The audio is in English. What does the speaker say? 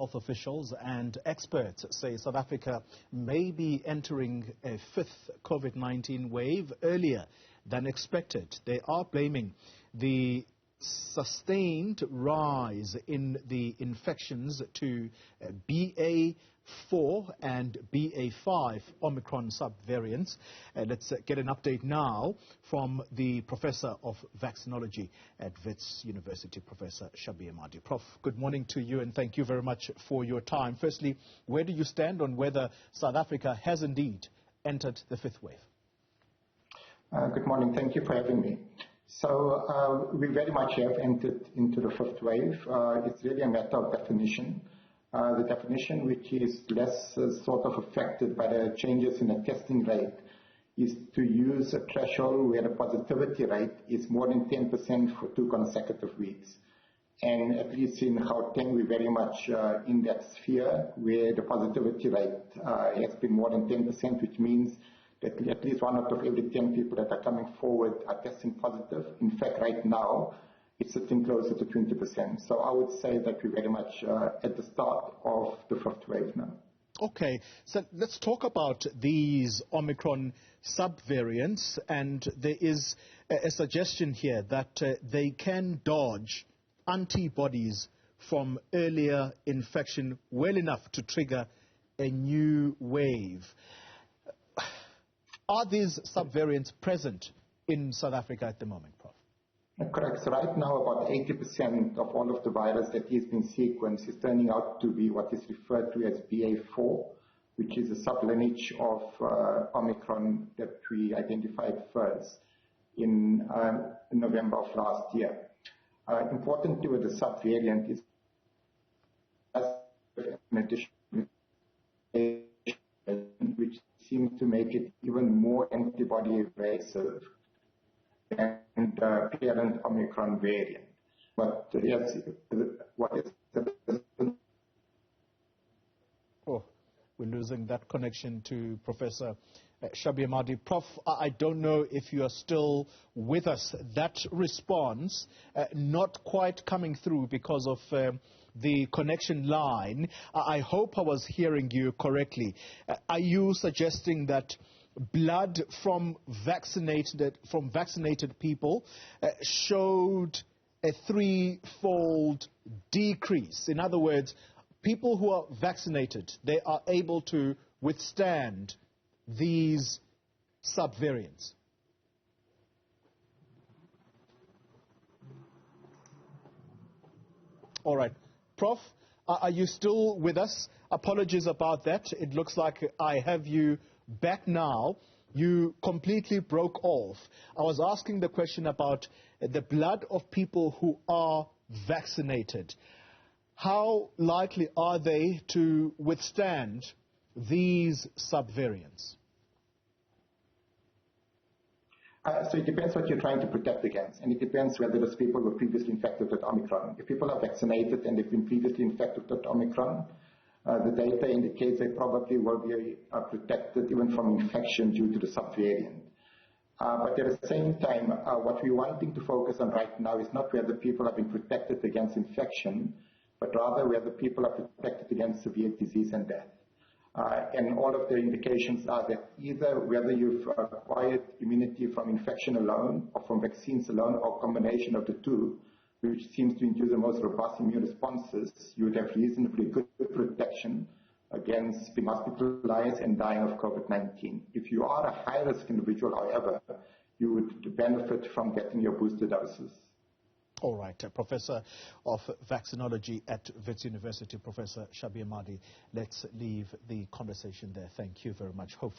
Health officials and experts say South Africa may be entering a fifth COVID-19 wave earlier than expected. They are blaming the sustained rise in the infections to BA.4 and BA.5 Omicron subvariants. Let's get an update now from the Professor of Vaccinology at Wits University, Professor Shabir Madhi. Prof, good morning to you and thank you very much for your time. Firstly, where do you stand on whether South Africa has indeed entered the fifth wave? Good morning. Thank you for having me. So we very much have entered into the fifth wave. It's really a matter of definition. The definition which is less sort of affected by the changes in the testing rate is to use a threshold where the positivity rate is more than 10% for 2 consecutive weeks. And at least in Gauteng, we're very much in that sphere where the positivity rate has been more than 10%, which means that at least 1 out of every 10 people that are coming forward are testing positive. In fact, right now, it's sitting closer to 20%. So I would say that we're very much at the start of the fifth wave now. Okay, so let's talk about these Omicron subvariants. And there is a suggestion here that they can dodge antibodies from earlier infection well enough to trigger a new wave. Are these subvariants present in South Africa at the moment, Prof? Correct. So right now, about 80% of all of the virus that is being sequenced is turning out to be what is referred to as BA.4, which is a sublineage of Omicron that we identified first in November of last year. Importantly with the subvariant is in addition which seems to make it even more antibody evasive than the parent Omicron variant. But yes, what is the... Oh, we're losing that connection to Professor Shabir Madhi. Prof, I don't know if you are still with us. That response not quite coming through because of the connection line. I hope I was hearing you correctly. Are you suggesting that blood from vaccinated people showed a threefold decrease? In other words, people who are vaccinated, they are able to withstand these subvariants. All right. Prof, are you still with us? Apologies about that. It looks like I have you back now. You completely broke off. I was asking the question about the blood of people who are vaccinated. How likely are they to withstand these subvariants? So it depends what you're trying to protect against, and it depends whether those people were previously infected with Omicron. If people are vaccinated and they've been previously infected with Omicron, the data indicates they probably will be protected even from infection due to the subvariant. But at the same time, what we're wanting to focus on right now is not whether people have been protected against infection, but rather whether people are protected against severe disease and death. And all of the indications are that either whether you've acquired immunity from infection alone or from vaccines alone or a combination of the two, which seems to induce the most robust immune responses, you would have reasonably good protection against being hospitalized and dying of COVID-19. If you are a high-risk individual, however, you would benefit from getting your booster doses. All right, Professor of Vaccinology at Wits University, Professor Shabir Madhi. Let's leave the conversation there. Thank you very much. Hopefully